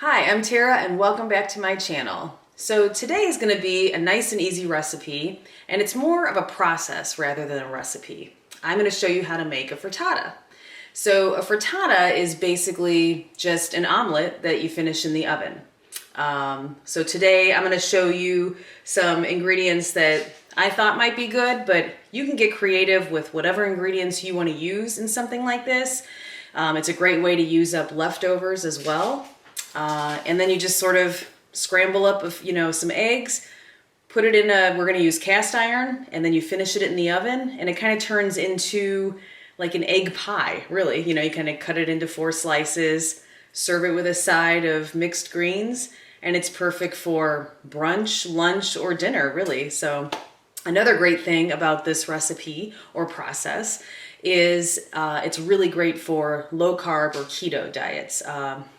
Hi, I'm Tara and welcome back to my channel. So today is going to be a nice and easy recipe, and it's more of a process rather than a recipe. I'm going to show you how to make a frittata. So a frittata is basically just an omelet that you finish in the oven. So today I'm going to show you some ingredients that I thought might be good, but you can get creative with whatever ingredients you want to use in something like this. It's a great way to use up leftovers as well. And then you just sort of scramble up, some eggs, put it in we're going to use cast iron, and then you finish it in the oven, and it kind of turns into like an egg pie, really. You kind of cut it into 4 slices, serve it with a side of mixed greens, and it's perfect for brunch, lunch, or dinner, really. So another great thing about this recipe or process is it's really great for low carb or keto diets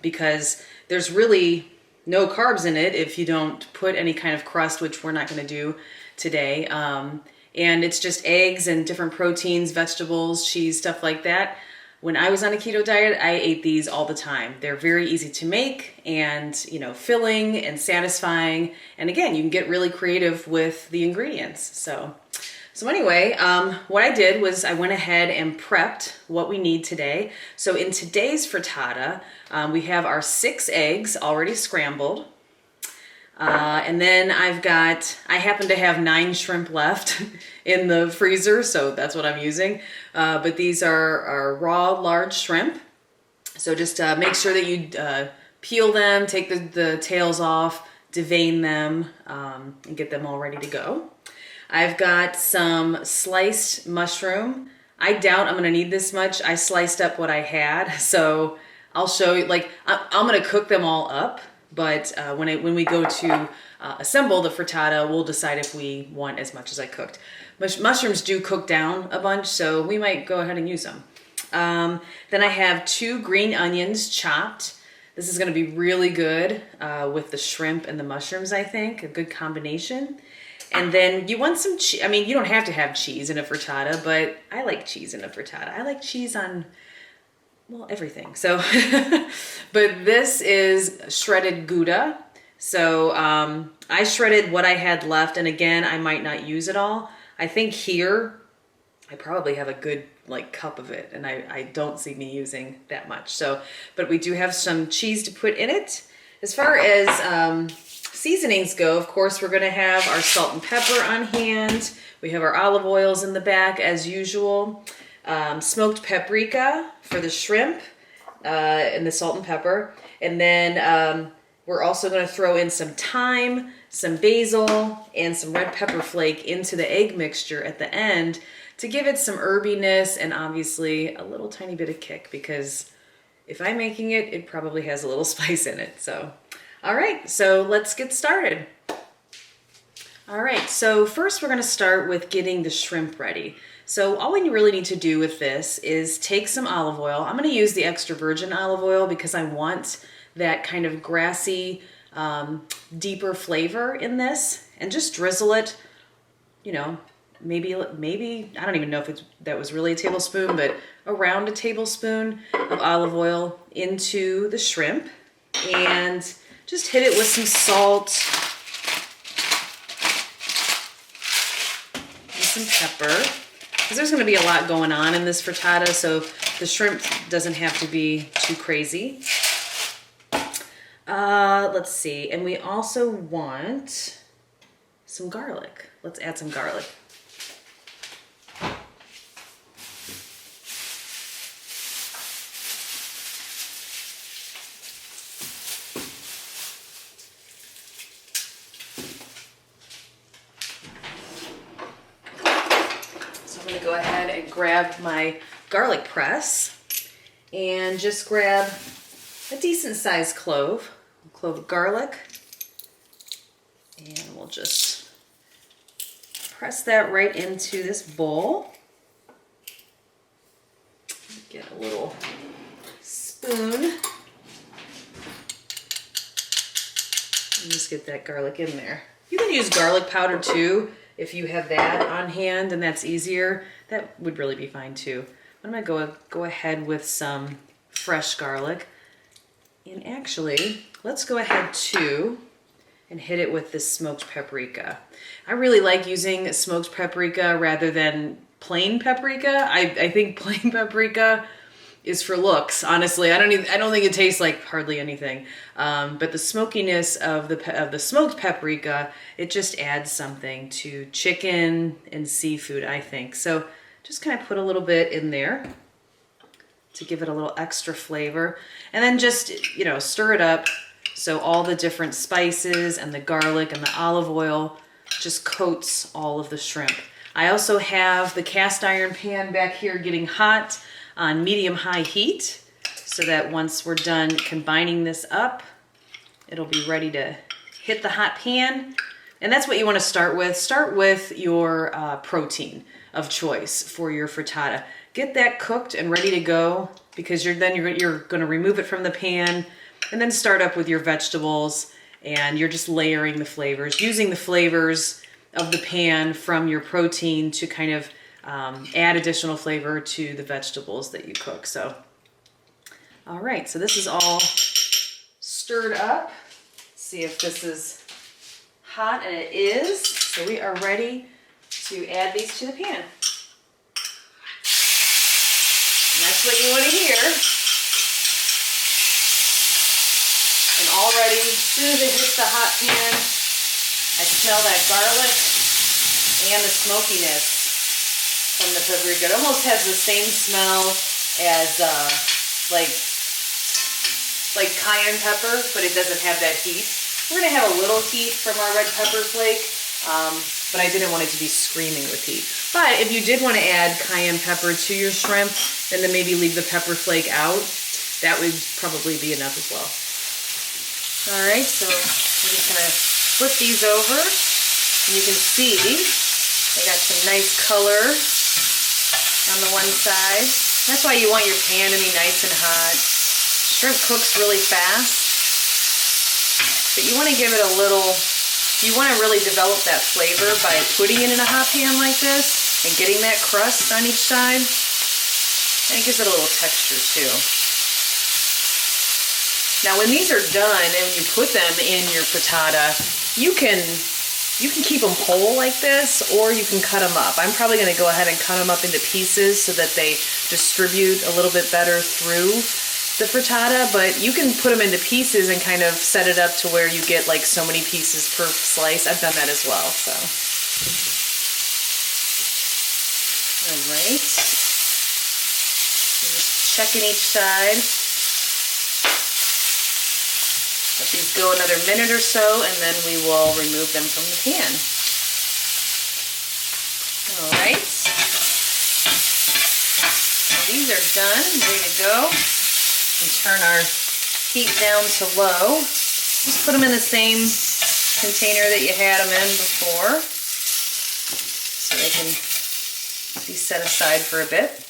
because there's really no carbs in it if you don't put any kind of crust, which we're not going to do today. And it's just eggs and different proteins, vegetables, cheese, stuff like that. When I was on a keto diet, I ate these all the time. They're very easy to make and, filling and satisfying. And again, you can get really creative with the ingredients. So anyway, what I did was I went ahead and prepped what we need today. So in today's frittata, we have our 6 eggs already scrambled. And then I happen to have 9 shrimp left in the freezer, so that's what I'm using. But these are raw large shrimp. So just make sure that you peel them, take the tails off, devein them, and get them all ready to go. I've got some sliced mushroom. I doubt I'm gonna need this much. I sliced up what I had, so I'll show you, I'm gonna cook them all up, but when we go to assemble the frittata, we'll decide if we want as much as I cooked. Mushrooms do cook down a bunch, so we might go ahead and use them. Then I have 2 green onions chopped. This is gonna be really good with the shrimp and the mushrooms, I think, a good combination. And then you want some cheese. I mean, you don't have to have cheese in a frittata, but I like cheese in a frittata. I like cheese on, well, everything. So, but this is shredded Gouda. So I shredded what I had left, and again, I might not use it all. I think here, I probably have a good cup of it, and I don't see me using that much. So, but we do have some cheese to put in it. As far as seasonings go, of course, we're going to have our salt and pepper on hand. We have our olive oils in the back as usual. Smoked paprika for the shrimp and the salt and pepper. And then we're also going to throw in some thyme, some basil, and some red pepper flake into the egg mixture at the end to give it some herbiness and obviously a little tiny bit of kick, because if I'm making it, it probably has a little spice in it. So all right, so let's get started. All right, so first we're gonna start with getting the shrimp ready. So all we really need to do with this is take some olive oil. I'm gonna use the extra virgin olive oil because I want that kind of grassy, deeper flavor in this, and just drizzle it, maybe, I don't even know if that was really a tablespoon, but around a tablespoon of olive oil into the shrimp, and just hit it with some salt and some pepper, because there's going to be a lot going on in this frittata, so the shrimp doesn't have to be too crazy. Let's see, and we also want some garlic. Let's add some garlic. Go ahead and grab my garlic press and just grab a decent sized clove of garlic, and we'll just press that right into this bowl. Get a little spoon and just get that garlic in there. You can use garlic powder too if you have that on hand and that's easier. That would really be fine too. I'm gonna go ahead with some fresh garlic And actually, let's go ahead too and hit it with this smoked paprika. I really like using smoked paprika rather than plain paprika. I think plain paprika is for looks, honestly. I don't think it tastes like hardly anything. But the smokiness of the smoked paprika, it just adds something to chicken and seafood, I think. So just kind of put a little bit in there to give it a little extra flavor. And then just, you know, stir it up so all the different spices and the garlic and the olive oil just coats all of the shrimp. I also have the cast iron pan back here getting hot on medium-high heat so that once we're done combining this up, it'll be ready to hit the hot pan. And that's what you want to start with. Start with your protein of choice for your frittata. Get that cooked and ready to go, because you're going to remove it from the pan and then start up with your vegetables, and you're just layering the flavors, using the flavors of the pan from your protein to kind of add additional flavor to the vegetables that you cook. So, all right, so this is all stirred up. See if this is hot, and it is. So we are ready to add these to the pan. And that's what you want to hear. And already, as soon as it hits the hot pan, I smell that garlic and the smokiness from the paprika. It almost has the same smell as like cayenne pepper, but it doesn't have that heat. We're gonna have a little heat from our red pepper flake, but I didn't want it to be screaming with heat. But if you did want to add cayenne pepper to your shrimp and then maybe leave the pepper flake out, that would probably be enough as well. All right, so we're just gonna flip these over, and you can see they got some nice color on the one side. That's why you want your pan to be nice and hot. Shrimp cooks really fast, but you want to give it a little, you want to really develop that flavor by putting it in a hot pan like this and getting that crust on each side. And it gives it a little texture too. Now when these are done and you put them in your frittata, you can keep them whole like this, or you can cut them up. I'm probably going to go ahead and cut them up into pieces so that they distribute a little bit better through the frittata, but you can put them into pieces and kind of set it up to where you get like so many pieces per slice. I've done that as well, so. All right. I'm just checking each side. Let these go another minute or so, and then we will remove them from the pan. All right. So these are done, ready to go. And turn our heat down to low. Just put them in the same container that you had them in before, so they can be set aside for a bit.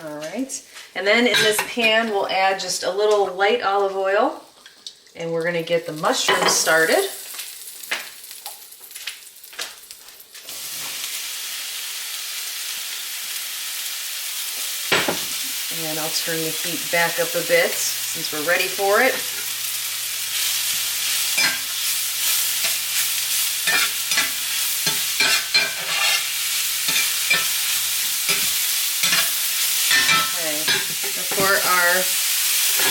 All right. And then in this pan, we'll add just a little light olive oil, and we're gonna get the mushrooms started. And I'll turn the heat back up a bit since we're ready for it. For our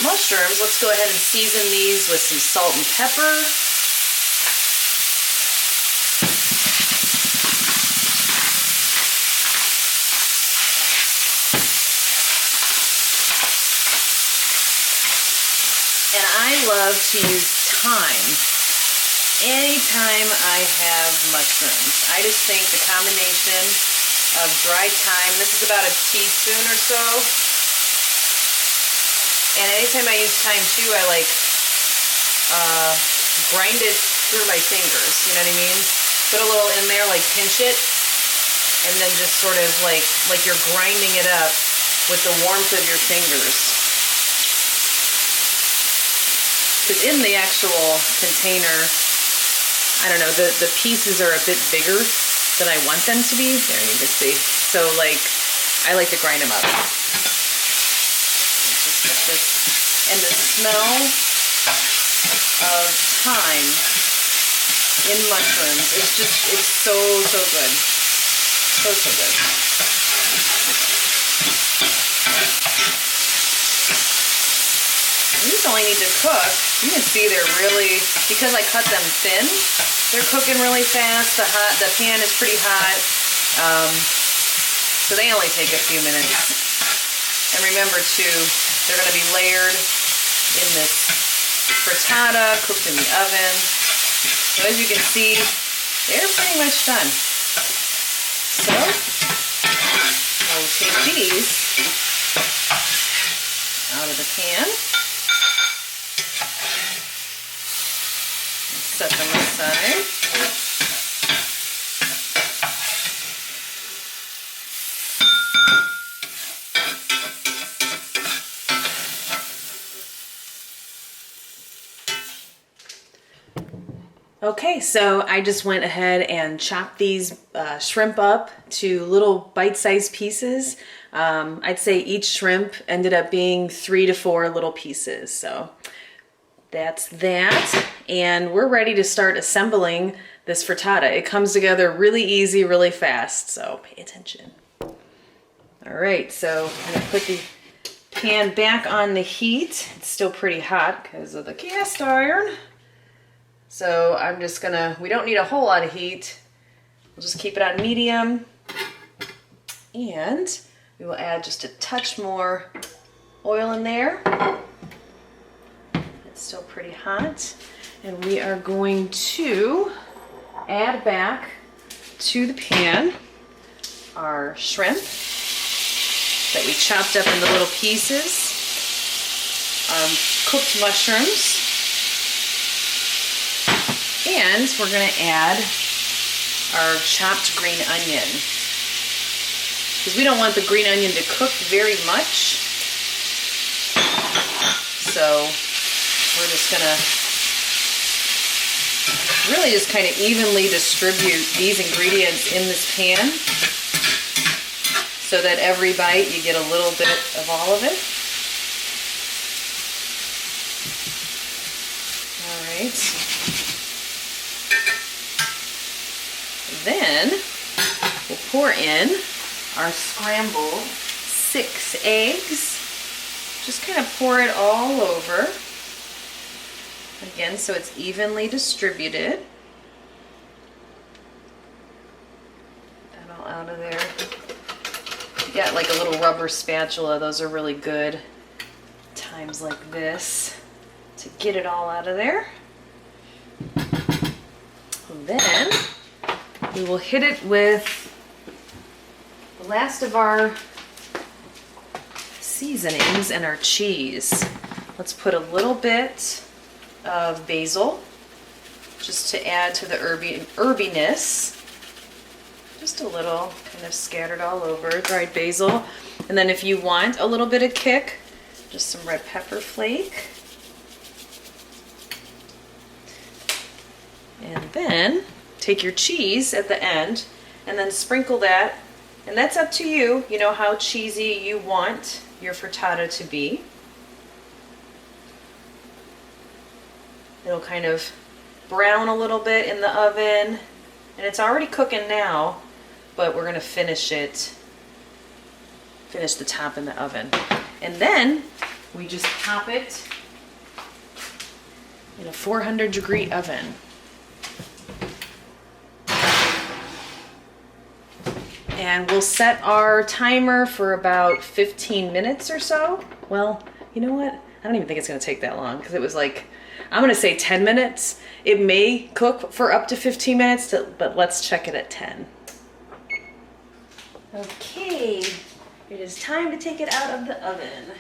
mushrooms, let's go ahead and season these with some salt and pepper. And I love to use thyme anytime I have mushrooms. I just think the combination of dried thyme, this is about a teaspoon or so. And anytime I use thyme too, I like grind it through my fingers, you know what I mean? Put a little in there, like pinch it, and then just sort of like you're grinding it up with the warmth of your fingers. Because in the actual container, I don't know, the pieces are a bit bigger than I want them to be. There you can see. So like, I like to grind them up. Just And the smell of thyme in mushrooms, it's so good. So good. These only need to cook. You can see they're really, because I cut them thin, they're cooking really fast. The pan is pretty hot. So they only take a few minutes. And remember too, they're going to be layered in this frittata, cooked in the oven. So as you can see, they're pretty much done. So we'll take these out of the pan. Set them aside. Okay, so I just went ahead and chopped these shrimp up to little bite-sized pieces. I'd say each shrimp ended up being 3 to 4 little pieces. So that's that. And we're ready to start assembling this frittata. It comes together really easy, really fast, so pay attention. All right, so I'm gonna put the pan back on the heat. It's still pretty hot because of the cast iron. So I'm just gonna, we don't need a whole lot of heat. We'll just keep it on medium. And we will add just a touch more oil in there. It's still pretty hot. And we are going to add back to the pan our shrimp that we chopped up into little pieces, our cooked mushrooms, and we're going to add our chopped green onion, because we don't want the green onion to cook very much. So we're just going to really just kind of evenly distribute these ingredients in this pan, so that every bite you get a little bit of all of it. All right. Then we'll pour in our scrambled 6 eggs. Just kind of pour it all over. Again, so it's evenly distributed. Get that all out of there. You got like a little rubber spatula, those are really good times like this to get it all out of there. And then we will hit it with the last of our seasonings and our cheese. Let's put a little bit of basil just to add to the herbiness. Just a little, kind of scattered all over, dried basil. And then if you want a little bit of kick, just some red pepper flake. And then take your cheese at the end and then sprinkle that. And that's up to you, you know how cheesy you want your frittata to be. It'll kind of brown a little bit in the oven. And it's already cooking now, but we're gonna finish the top in the oven. And then we just pop it in a 400-degree oven. And we'll set our timer for about 15 minutes or so. Well, you know what? I don't even think it's gonna take that long, because it was like, I'm gonna say 10 minutes. It may cook for up to 15 minutes, but let's check it at 10. Okay, it is time to take it out of the oven.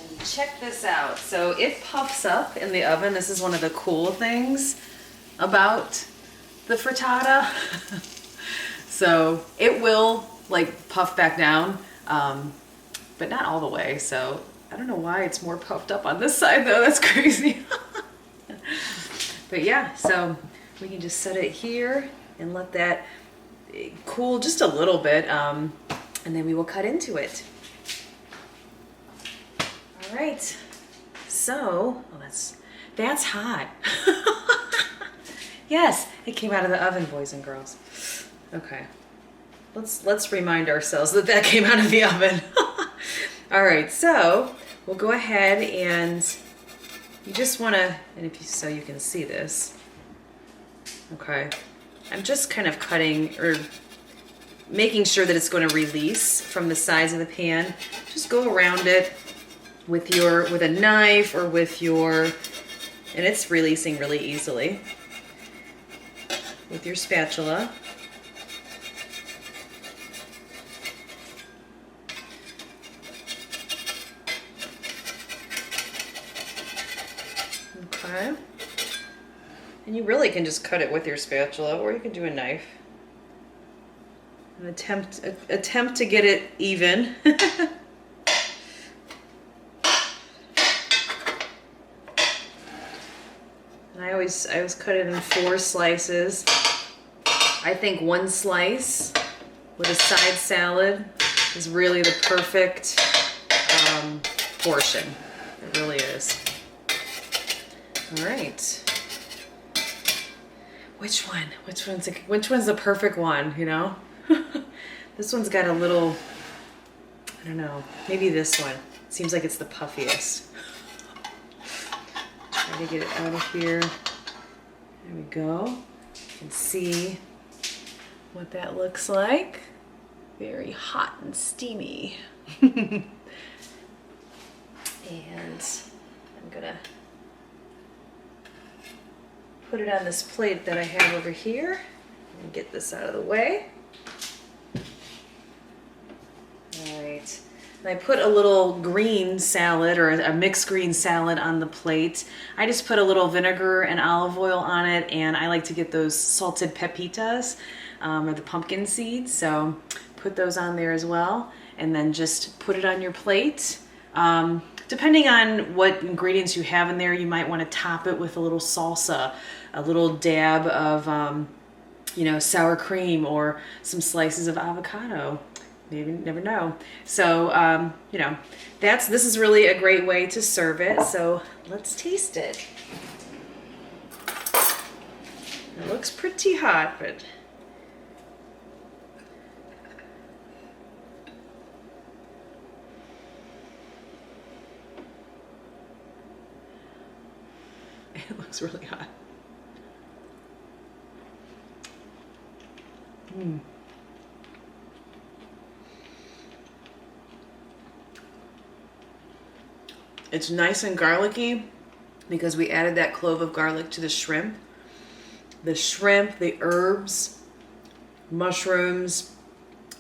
And check this out. So it puffs up in the oven. This is one of the cool things about the frittata. So it will like puff back down, but not all the way. So I don't know why it's more puffed up on this side though. That's crazy. But yeah, so we can just set it here and let that cool just a little bit, and then we will cut into it. All right, so that's hot. Yes, it came out of the oven, boys and girls. Okay, let's remind ourselves that came out of the oven. All right, so we'll go ahead and you just want to, and if you so you can see this. Okay, I'm just kind of cutting or making sure that it's going to release from the sides of the pan. Just go around it with a knife or with your, and it's releasing really easily with your spatula. Okay. And you really can just cut it with your spatula, or you can do a knife. And attempt to get it even. And I always cut it in 4 slices. I think 1 slice with a side salad is really the perfect portion. It really is. All right. Which one's the perfect one, you know? This one's got a little, I don't know, maybe this one. Seems like it's the puffiest. Try to get it out of here. There we go. You can see what that looks like. Very hot and steamy. And I'm gonna put it on this plate that I have over here and get this out of the way. All right. And I put a little green salad or a mixed green salad on the plate. I just put a little vinegar and olive oil on it, and I like to get those salted pepitas or the pumpkin seeds. So put those on there as well, and then just put it on your plate. Depending on what ingredients you have in there, you might want to top it with a little salsa, a little dab of, sour cream or some slices of avocado. Maybe, never know. So, this is really a great way to serve it. So let's taste it. It looks pretty hot, but it looks really hot. It's nice and garlicky because we added that clove of garlic to the shrimp. The shrimp, the herbs, mushrooms.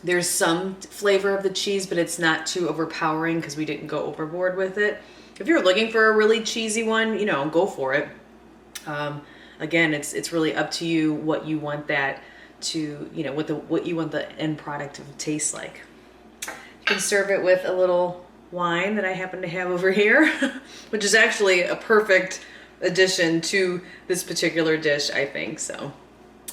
There's some flavor of the cheese, but it's not too overpowering because we didn't go overboard with it. If you're looking for a really cheesy one, go for it. Again, it's really up to you what you want that to, what you want the end product to taste like. You can serve it with a little wine that I happen to have over here, which is actually a perfect addition to this particular dish, I think. So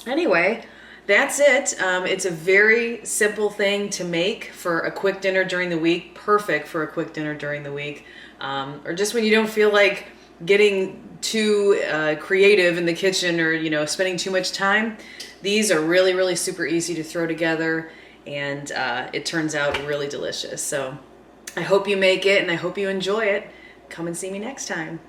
anyway, that's it. It's a very simple thing to make for a quick dinner during the week. Perfect for a quick dinner during the week. Or just when you don't feel like getting too creative in the kitchen or, spending too much time. These are really, really super easy to throw together, and it turns out really delicious. So I hope you make it, and I hope you enjoy it. Come and see me next time.